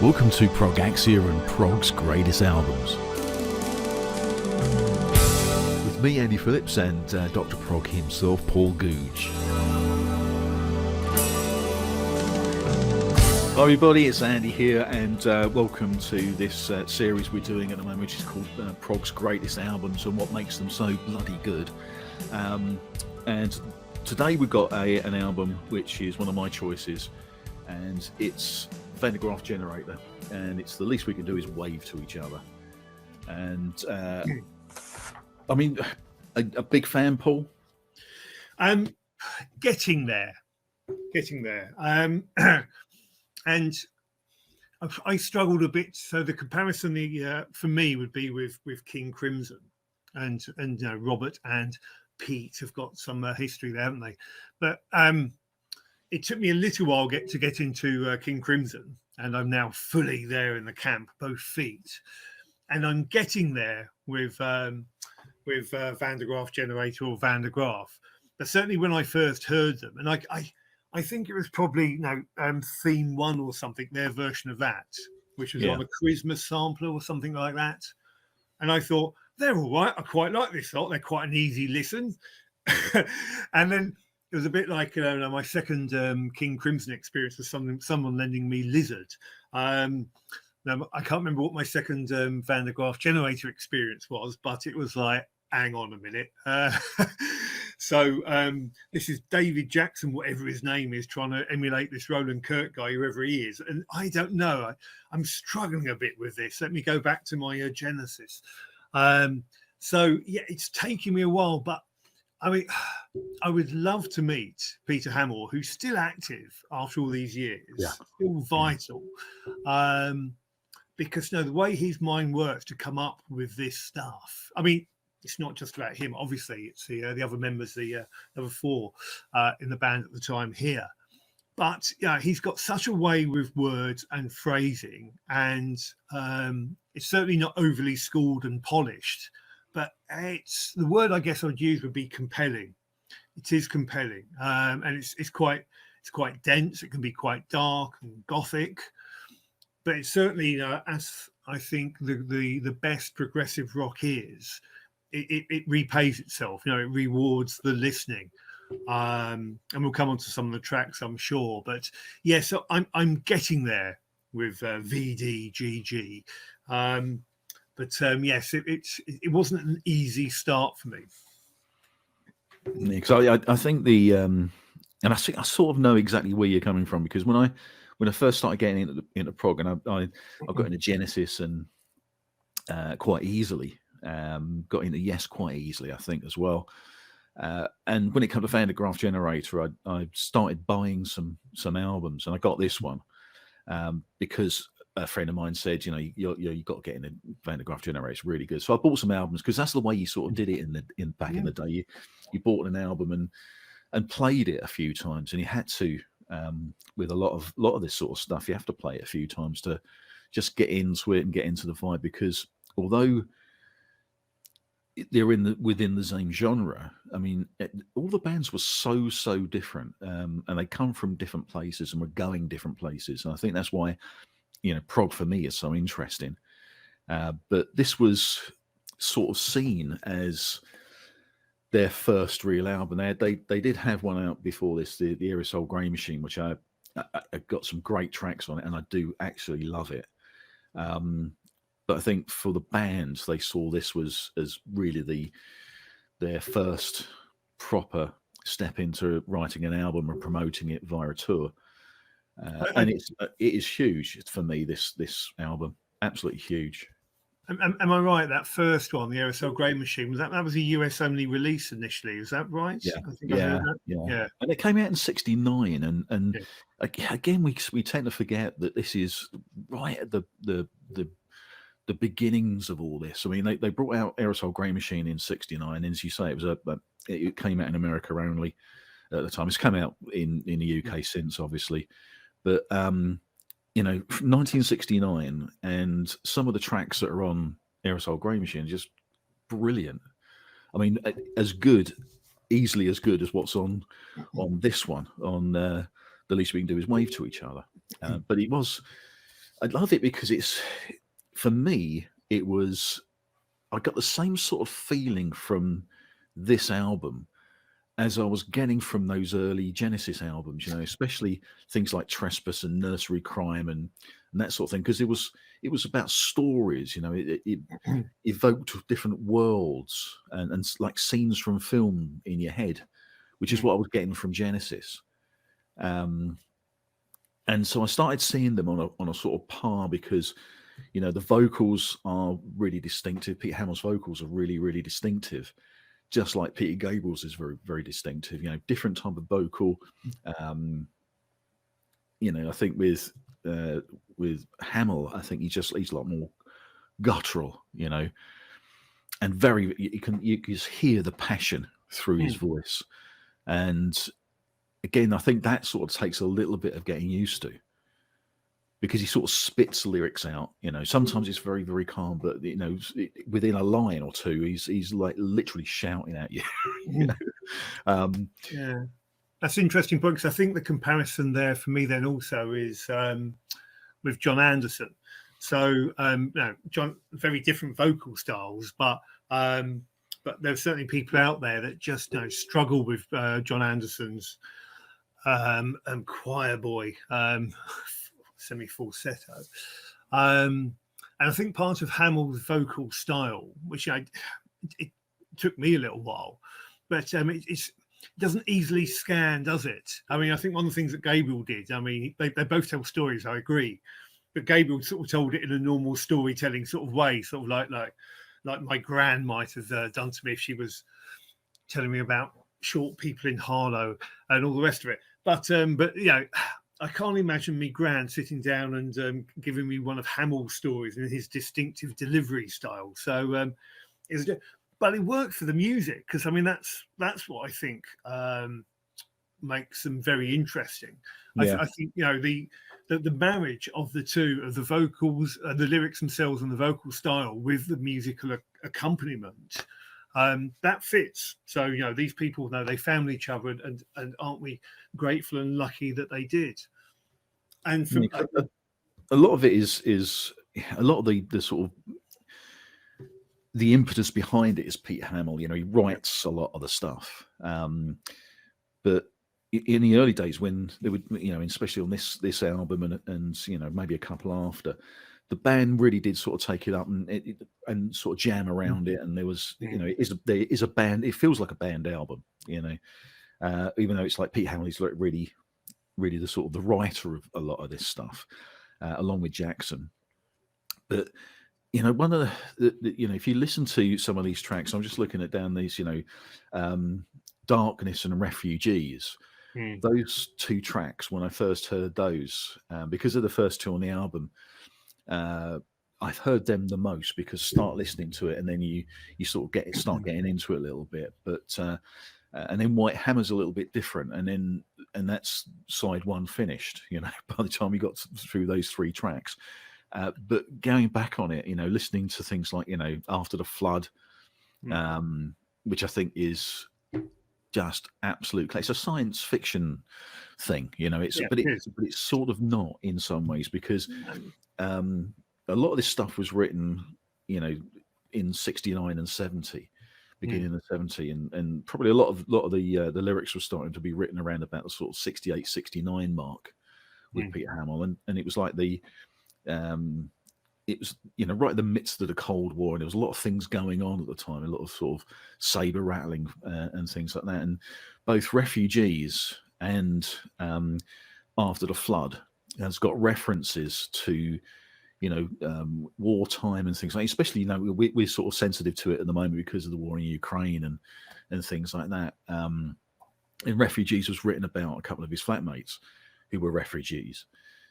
Welcome to ProgAxia and Prog's greatest albums. With me, Andy Phillips, and Dr. Prog himself, Paul Googe. Hi everybody, it's Andy here, and welcome to this series we're doing at the moment, which is called Prog's Greatest Albums and what makes them so bloody good. And today we've got an album which is one of my choices, and it's Graaf Generator, and it's the least we can do is wave to each other. And I mean, a big fan, Paul? Getting there. And I struggled a bit. So the comparison for me would be with King Crimson, and Robert and Pete have got some history there, haven't they? But it took me a little while to get into King Crimson, and I'm now fully there in the camp, both feet. And I'm getting there with Graaf Generator or Van der Graaf. But certainly when I first heard them, and I think it was probably Theme 1 or something, their version of that, which was on a Christmas sampler or something like that. And I thought, they're all right. I quite like this lot. They're quite an easy listen. And then it was a bit like my second King Crimson experience was someone lending me Lizard. Now, I can't remember what my second Van der Graaf Generator experience was, but it was like, hang on a minute. So this is David Jackson, whatever his name is, trying to emulate this Roland Kirk guy, whoever he is. And I don't know. I'm struggling a bit with this. Let me go back to my Genesis. So, yeah, it's taking me a while, but I mean, I would love to meet Peter Hammill, who's still active after all these years, still vital. Because the way his mind works to come up with this stuff. I mean, it's not just about him. Obviously, it's the other members, the other four in the band at the time here. But he's got such a way with words and phrasing, and it's certainly not overly schooled and polished. But it's the word I guess I'd use would be compelling. It is compelling, and it's quite dense. It can be quite dark and gothic, but it's certainly as I think the best progressive rock is. It repays itself. It rewards the listening, and we'll come on to some of the tracks, I'm sure. But yeah, so I'm getting there with VDGG. Yes, it wasn't an easy start for me. Because I think and I think I sort of know exactly where you're coming from, because when I first started getting into prog, and I got into Genesis and quite easily, got into Yes quite easily, I think, as well. And when it came to Graaf Generator, I started buying some albums, and I got this one because a friend of mine said, you got to get into Graaf Generator. It's really good. So I bought some albums, because that's the way you sort of did it back in the day. You bought an album and played it a few times, and you had to with a lot of this sort of stuff. You have to play it a few times to just get into it and get into the vibe, because although they're within the same genre, I mean, all the bands were so different, and they come from different places and were going different places. And I think that's why prog for me is so interesting. But this was sort of seen as their first real album. They did have one out before this, the Aerosol Grey Machine, which I got some great tracks on it, and I do actually love it. But I think for the bands, they saw this as really their first proper step into writing an album and promoting it via a tour. And it is huge for me, this album. Absolutely huge. Am I right? That first one, the Aerosol Grey Machine, that was a US only release initially? Is that right? Yeah, I think I heard that. Yeah. And it came out in '69, and again, we tend to forget that this is right at the beginnings of all this. I mean, they brought out Aerosol Grey Machine in '69, and as you say, it came out in America only at the time. It's come out in the UK since, obviously, but 1969, and some of the tracks that are on Aerosol Grey Machine are just brilliant. I mean, easily as good as what's on this one. On the least we can do is wave to each other. But it was I love it because it's, for me, it was, I got the same sort of feeling from this album as I was getting from those early Genesis albums, especially things like Trespass and Nursery Crime and that sort of thing, because it was about stories, it evoked different worlds and like scenes from film in your head, which is what I was getting from Genesis. And so I started seeing them on a sort of par because, the vocals are really distinctive. Pete Hamill's vocals are really, really distinctive, just like Peter Gabriel's is very, very distinctive. Different type of vocal. I think with Hammill, I think he's a lot more guttural, and very you can just hear the passion through his voice. And again, I think that sort of takes a little bit of getting used to, because he sort of spits lyrics out. Sometimes it's very, very calm, but within a line or two, he's like literally shouting at you. Yeah, that's an interesting point, because I think the comparison there for me then also is with John Anderson. So John, very different vocal styles, but there's certainly people out there that just struggle with John Anderson's choir boy. Semi-falsetto, and I think part of Hamill's vocal style, which it took me a little while, but it doesn't easily scan, does it? I mean, I think one of the things that Gabriel did, I mean, they both tell stories, I agree, but Gabriel sort of told it in a normal storytelling sort of way, sort of like my gran might have done to me if she was telling me about short people in Harlow and all the rest of it. But I can't imagine me gran sitting down and giving me one of Hamill's stories in his distinctive delivery style. So, but it worked for the music, because I mean that's what I think makes them very interesting. Yeah. I think the marriage of the two, of the vocals, the lyrics themselves, and the vocal style with the musical accompaniment. That fits. So these people they found each other, and aren't we grateful and lucky that they did? And from, a lot of it is a lot of the sort of the impetus behind it is Pete Hamill. He writes a lot of the stuff, but in the early days when they would, especially on this album and maybe a couple after, the band really did sort of take it up and sort of jam around it. And there was, there is a band. It feels like a band album, even though it's like Pete Hamill is like really, really the sort of the writer of a lot of this stuff, along with Jackson. But one of the if you listen to some of these tracks, I'm just looking at down these, Darkness and Refugees. Those two tracks, when I first heard those, because they're the first two on the album, I've heard them the most, because start listening to it and then you sort of start getting into it a little bit. But and then White Hammer's a little bit different, and that's side one finished. By the time we got through those three tracks, but going back on it, listening to things like After the Flood, which I think is just absolute. It's a science fiction thing, but it's sort of not in some ways, because a lot of this stuff was written, in 69 and 70, beginning of 70, and probably a lot of the lyrics were starting to be written around about the sort of 68, 69 mark with Peter Hamill, and it was like it was right in the midst of the Cold War, and there was a lot of things going on at the time, a lot of sort of saber rattling and things like that. And both Refugees and After the Flood has got references to wartime and things like that. Especially we're sort of sensitive to it at the moment because of the war in Ukraine and things like that. And Refugees was written about a couple of his flatmates who were refugees,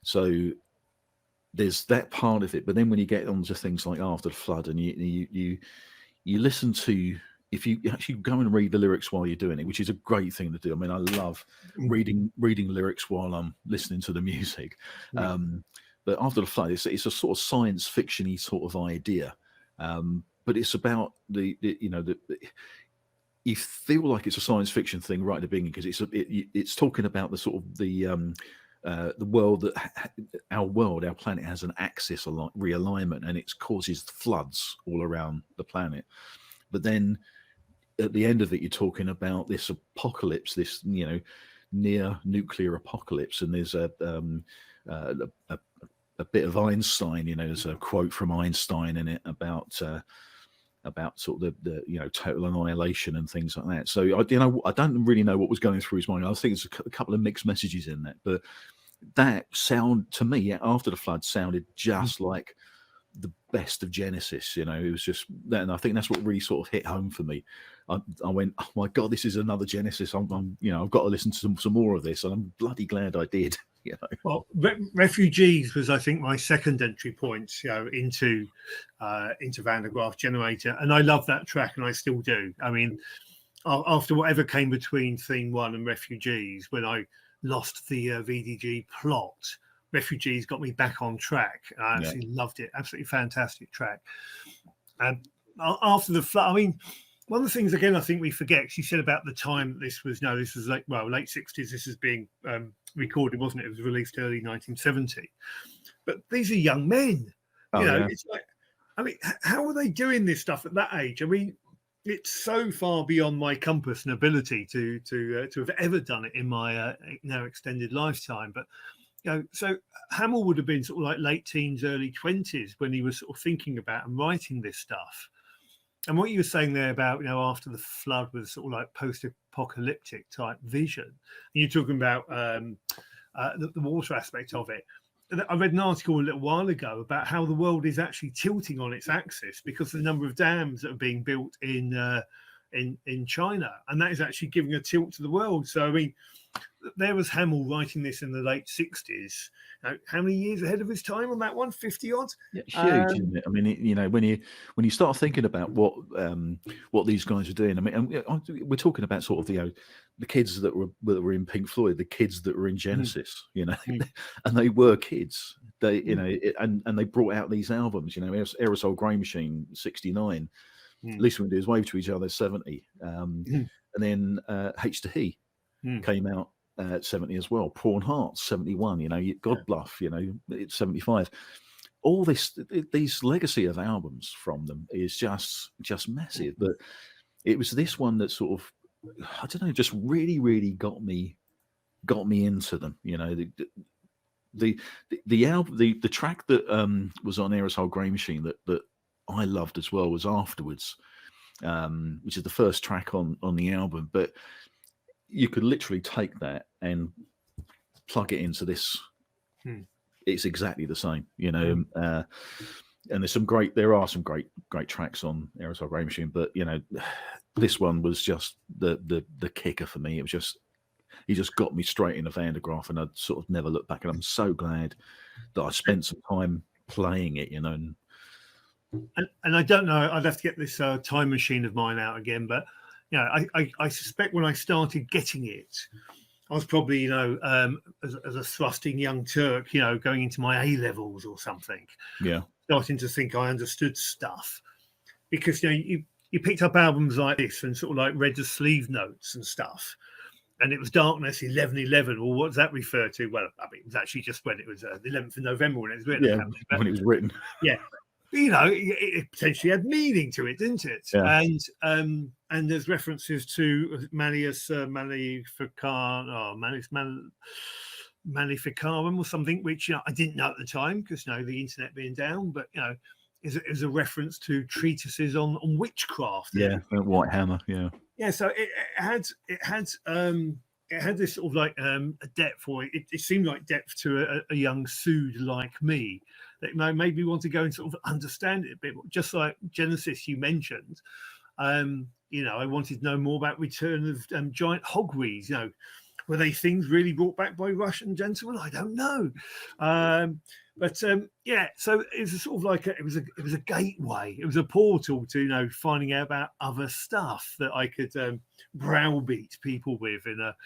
so there's that part of it. But then when you get onto things like After the Flood, and you listen to, if you actually go and read the lyrics while you're doing it, which is a great thing to do. I mean, I love reading lyrics while I'm listening to the music. But After the Flood, it's a sort of science fiction-y sort of idea, but it's about you feel like it's a science fiction thing right at the beginning, because it's talking about the sort of the the world that our planet has an axis realignment, and it causes floods all around the planet. But then at the end of it, you're talking about this apocalypse, this near nuclear apocalypse, and there's a bit of Einstein. There's a quote from Einstein in it about sort of the total annihilation and things like that. So I don't really know what was going through his mind. I think there's a couple of mixed messages in that, but that sound to me after the flood sounded just like the best of Genesis. It was just that, and I think that's what really sort of hit home for me. I went, oh my God, this is another Genesis. I've got to listen to some more of this, and I'm bloody glad I did. Well, Refugees was, I think, my second entry point, into Van der Graaf Generator, and I love that track, and I still do. I mean, after whatever came between Theme 1 and Refugees, when I lost the VDG plot, Refugees got me back on track. I absolutely loved it. Absolutely fantastic track. After the flood, I mean, one of the things, again, I think we forget, she said about the time this was like, late 60s, this is being recorded, wasn't it? It was released early 1970. But these are young men. It's like, I mean, how are they doing this stuff at that age? I mean, it's so far beyond my compass and ability to have ever done it in my now extended lifetime. But so Hammill would have been sort of like late teens, early 20s when he was sort of thinking about and writing this stuff. And what you were saying there about after the flood was sort of like post-apocalyptic type vision. And you're talking about the water aspect of it. I read an article a little while ago about how the world is actually tilting on its axis because of the number of dams that are being built in China, and that is actually giving a tilt to the world. So I mean, there was Hammill writing this in the late 60s. How many years ahead of his time on that one? 50 odd. Yeah, huge, isn't it? I mean, when you start thinking about what these guys are doing, I mean, we're talking about sort of the kids that were in Pink Floyd, the kids that were in Genesis, and they were kids. They, and they brought out these albums. Aerosol Grey Machine, 69. Listen to His Wave to Each Other, 70. And then H to He came out. 70 as well. Prawn Hearts, 71. God Bluff, it's 75. All these legacy of albums from them is just massive. But it was this one that sort of, I don't know, just really, really got me into them. The album, the track that was on Aerosol Grey Machine that I loved as well was Afterwards, which is the first track on the album, but you could literally take that and plug it into this. It's exactly the same, and there are some great tracks on Aerosol Grey Machine, but this one was just the kicker for me. It was just, he just got me straight into Van der Graaf, and I'd sort of never looked back, and I'm so glad that I spent some time playing it, And I don't know, I'd have to get this time machine of mine out again, but I suspect when I started getting it, I was probably, as a thrusting young Turk, going into my A levels or something. Yeah. Starting to think I understood stuff, because you picked up albums like this and sort of like read the sleeve notes and stuff, and it was Darkness 11/11. Well, what does that refer to? Well, I mean, it was actually just when it was the 11th of November when it was written. Yeah, when it was written. Yeah. It potentially had meaning to it, didn't it? Yeah. And there's references to Malleus Maleficarum or something, which I didn't know at the time because the internet being down, but is a reference to treatises on witchcraft. Yeah, White Hammer. Yeah. Yeah. So it had this sort of like a depth, or it seemed like depth to a young Sood like me, that made me want to go and sort of understand it a bit more. Just like Genesis you mentioned, I wanted to know more about Return of Giant Hogweeds. Were they things really brought back by Russian gentlemen? I don't know. So it was a sort of like it was a gateway. It was a portal to finding out about other stuff that I could browbeat people with in a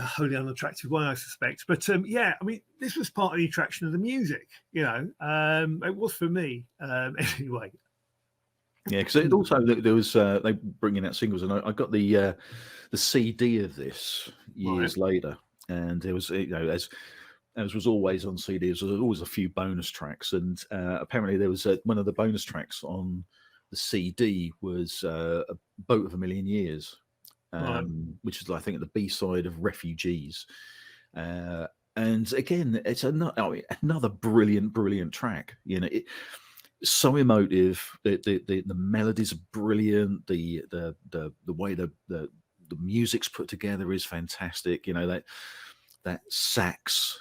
wholly unattractive way, I suspect. But I mean, this was part of the attraction of the music. It was for me anyway. Yeah, because also there was they bringing out singles, and I got the CD of this years later, and there was, as was always on CDs, there was always a few bonus tracks, and apparently there was one of the bonus tracks on the CD was a Boat of a Million Years, which is, I think, the B-side of Refugees. And again, it's another brilliant track. So emotive. The melodies are brilliant. The way the music's put together is fantastic. That sax,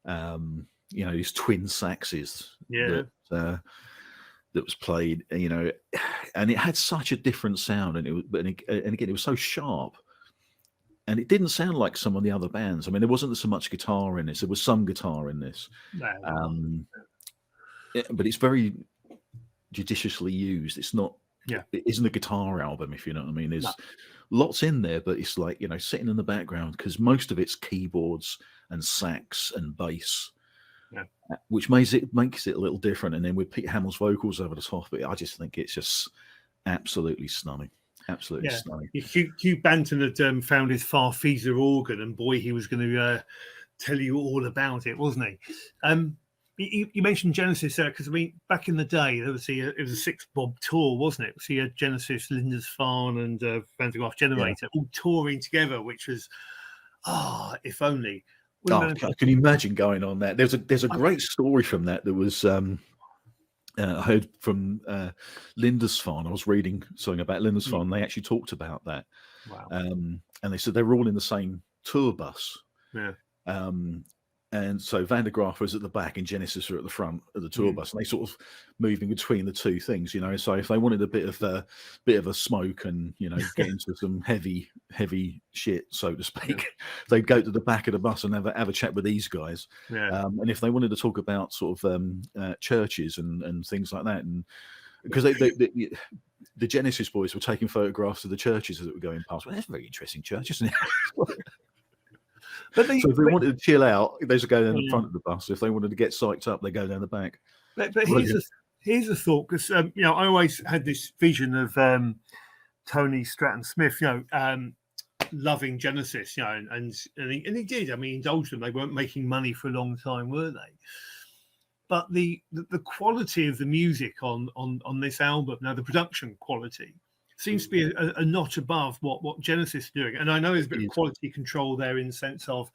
these twin saxes. That was played, and it had such a different sound, and again, it was so sharp. And it didn't sound like some of the other bands. I mean, there wasn't so much guitar in this. There was some guitar in this. But it's very judiciously used. It's not, it isn't a guitar album, if you know what I mean. There's lots in there, but it's like, sitting in the background, because most of it's keyboards and sax and bass, which makes it a little different. And then with Pete Hamill's vocals over the top of it, I just think it's just absolutely stunning. Absolutely stunning. Hugh Banton had found his Farfisa organ, and boy, he was going to tell you all about it, wasn't he? You mentioned Genesis there, because I mean, back in the day, it was a 6-bob tour, wasn't it? So you had Genesis, Lindisfarne, and Van der Graaf Generator all touring together, which was if only. I can imagine going on that. There's a great story from that. There was. I heard from Lindisfarne. I was reading something about Lindisfarne. They actually talked about that. Wow. And they said they were all in the same tour bus. Yeah. And so Van der Graaf was at the back and Genesis were at the front of the tour bus, and they sort of moving between the two things, So if they wanted a bit of a smoke and get into some heavy shit, so to speak, they'd go to the back of the bus and have a chat with these guys. And if they wanted to talk about sort of churches and things like that, and because the Genesis boys were taking photographs of the churches that were going past. Well, that's a very interesting church, isn't it? So if they wanted to chill out, they should go down the front of the bus. If they wanted to get psyched up, they go down the back. But here's a thought, because I always had this vision of Tony Stratton Smith, loving Genesis, and he did. I mean, he indulged them. They weren't making money for a long time, were they? But the quality of the music on this album, now the production quality, seems to be a notch above what Genesis is doing. And I know there's a bit of quality control there, in the sense of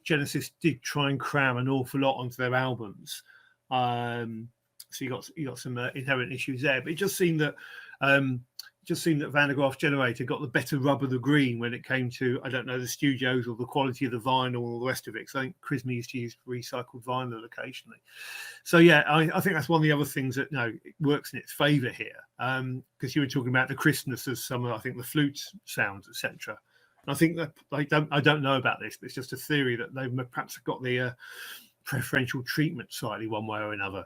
Genesis did try and cram an awful lot onto their albums. So you got some inherent issues there. But it just seemed that Van der Graaf Generator got the better rub of the green when it came to, I don't know, the studios or the quality of the vinyl or all the rest of it. Because I think Chris used to use recycled vinyl occasionally. So I think that's one of the other things that it works in its favour here. Because you were talking about the crispness of some of, I think, the flute sounds, etc. And I think that I don't know about this, but it's just a theory that they perhaps got the preferential treatment slightly one way or another.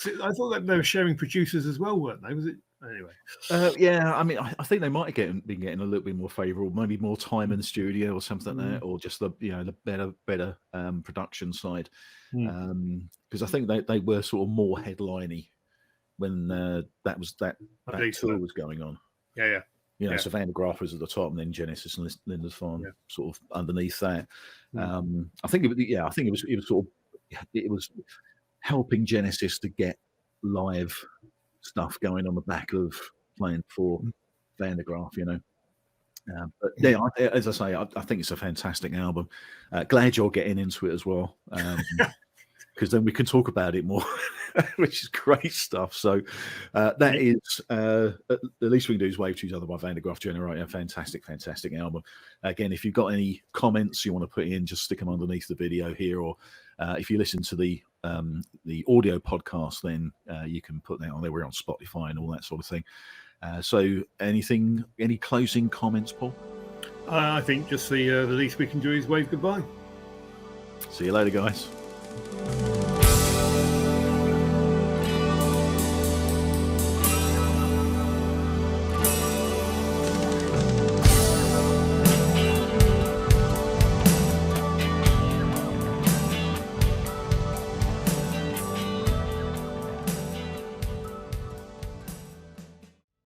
I thought that they were sharing producers as well, weren't they? Was it? Anyway. I mean, I think they might have been getting a little bit more favourable, maybe more time in the studio or something like that, or just the better production side. Because I think they were sort of more headliney when that tour was going on. So Van der Graaf was at the top, and then Genesis and Lindisfarne sort of underneath that. I think it was helping Genesis to get live stuff going on the back of playing for Van der Graaf, But as I say, I think it's a fantastic album. Glad you're getting into it as well, because then we can talk about it more, which is great stuff. So that is the least we can do is Wave to Each Other by Van der Graaf Generator. Fantastic album. Again, if you've got any comments you want to put in, just stick them underneath the video here, or if you listen to the audio podcast, then you can put that on there. We're on Spotify and all that sort of thing. So any closing comments, Paul? I think just the least we can do is wave goodbye. See you later, guys.